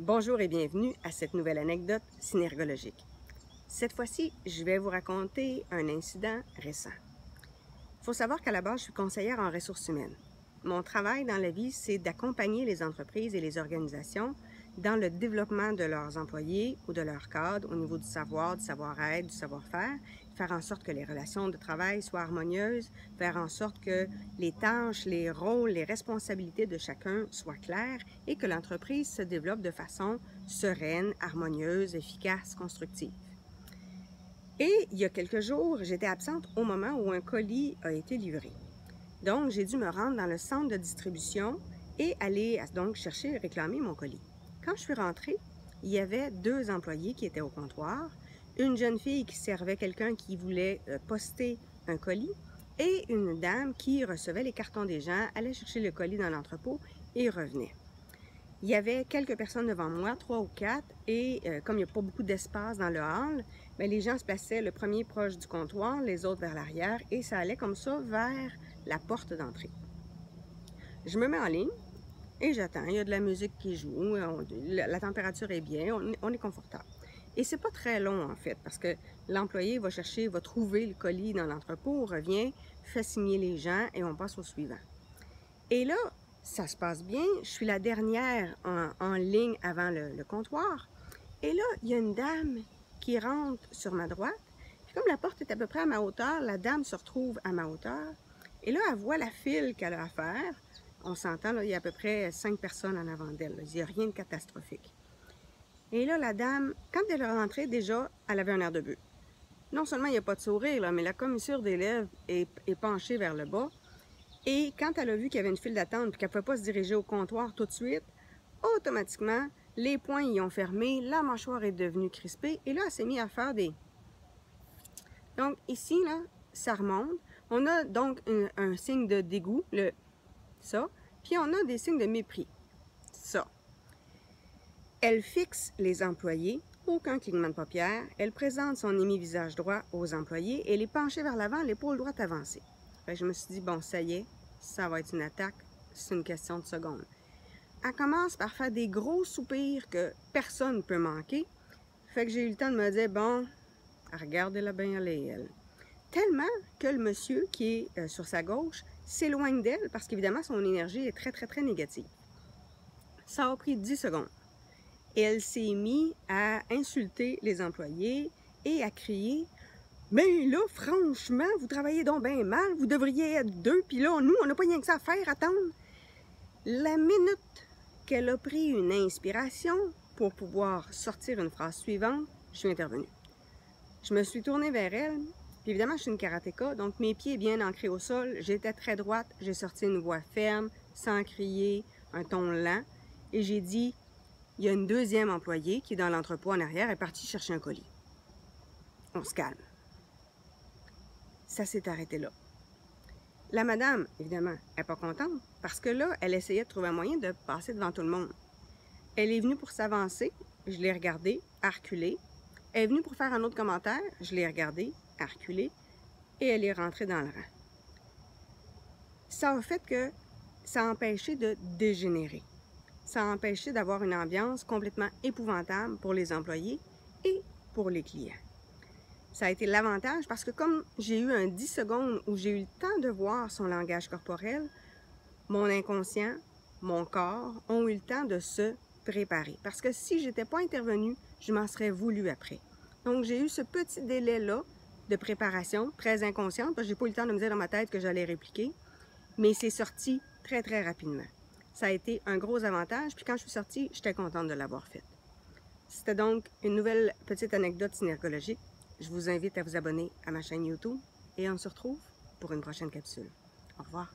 Bonjour et bienvenue à cette nouvelle anecdote synergologique. Cette fois-ci, je vais vous raconter un incident récent. Il faut savoir qu'à la base, je suis conseillère en ressources humaines. Mon travail dans la vie, c'est d'accompagner les entreprises et les organisations dans le développement de leurs employés ou de leurs cadres au niveau du savoir, du savoir-être, du savoir-faire, faire en sorte que les relations de travail soient harmonieuses, faire en sorte que les tâches, les rôles, les responsabilités de chacun soient claires et que l'entreprise se développe de façon sereine, harmonieuse, efficace, constructive. Et il y a quelques jours, j'étais absente au moment où un colis a été livré. Donc, j'ai dû me rendre dans le centre de distribution et aller donc chercher et réclamer mon colis. Quand je suis rentrée, il y avait 2 employés qui étaient au comptoir, une jeune fille qui servait quelqu'un qui voulait poster un colis et une dame qui recevait les cartons des gens, allait chercher le colis dans l'entrepôt et revenait. Il y avait quelques personnes devant moi, 3 ou 4, et comme il n'y a pas beaucoup d'espace dans le hall, bien, les gens se plaçaient le premier proche du comptoir, les autres vers l'arrière, et ça allait comme ça vers la porte d'entrée. Je me mets en ligne et j'attends. Il y a de la musique qui joue, la température est bien, on est confortable. Et c'est pas très long en fait, parce que l'employé va chercher, va trouver le colis dans l'entrepôt, revient, fait signer les gens et on passe au suivant. Et là, ça se passe bien. Je suis la dernière en ligne avant le comptoir. Et là, il y a une dame qui rentre sur ma droite. Puis comme la porte est à peu près à ma hauteur, la dame se retrouve à ma hauteur. Et là, elle voit la file qu'elle a à faire. On s'entend, il y a à peu près 5 personnes en avant d'elle. Il n'y a rien de catastrophique. Et là, la dame, quand elle est rentrée, déjà, elle avait un air de bœuf. Non seulement il n'y a pas de sourire, là, mais la commissure des lèvres est penchée vers le bas. Et quand elle a vu qu'il y avait une file d'attente et qu'elle ne pouvait pas se diriger au comptoir tout de suite, automatiquement, les poings y ont fermé, la mâchoire est devenue crispée et là, elle s'est mise à faire des... Donc ici, là, ça remonte. On a donc un signe de dégoût, ça, puis on a des signes de mépris, ça. Elle fixe les employés, aucun clignement de paupières, elle présente son émi-visage droit aux employés et elle est penchée vers l'avant, l'épaule droite avancée. Fait que je me suis dit, bon, ça y est, ça va être une attaque, c'est une question de secondes. Elle commence par faire des gros soupirs que personne ne peut manquer. Fait que j'ai eu le temps de me dire, bon, regardez-la bien aller, elle. Tellement que le monsieur qui est sur sa gauche s'éloigne d'elle parce qu'évidemment, son énergie est très, très, très négative. Ça a pris 10 secondes. Et elle s'est mise à insulter les employés et à crier « Mais là, franchement, vous travaillez donc bien mal, vous devriez être 2, puis là, nous, on n'a pas rien que ça à faire, attendre. » La minute qu'elle a pris une inspiration pour pouvoir sortir une phrase suivante, je suis intervenue. Je me suis tournée vers elle, puis évidemment, je suis une karatéka, donc mes pieds bien ancrés au sol, j'étais très droite, j'ai sorti une voix ferme, sans crier, un ton lent, et j'ai dit « Il y a une deuxième employée qui est dans l'entrepôt en arrière, elle est partie chercher un colis. On se calme. » Ça s'est arrêté là. La madame, évidemment, n'est pas contente parce que là, elle essayait de trouver un moyen de passer devant tout le monde. Elle est venue pour s'avancer, je l'ai regardée, à reculer. Elle est venue pour faire un autre commentaire, je l'ai regardée, à reculer, et elle est rentrée dans le rang. Ça a fait que ça a empêché de dégénérer. Ça a empêché d'avoir une ambiance complètement épouvantable pour les employés et pour les clients. Ça a été l'avantage parce que comme j'ai eu un 10 secondes où j'ai eu le temps de voir son langage corporel, mon inconscient, mon corps ont eu le temps de se préparer. Parce que si je n'étais pas intervenue, je m'en serais voulu après. Donc j'ai eu ce petit délai-là de préparation, très inconsciente, parce que je n'ai pas eu le temps de me dire dans ma tête que j'allais répliquer, mais c'est sorti très très rapidement. Ça a été un gros avantage, puis quand je suis sortie, j'étais contente de l'avoir fait. C'était donc une nouvelle petite anecdote synergologique. Je vous invite à vous abonner à ma chaîne YouTube et on se retrouve pour une prochaine capsule. Au revoir.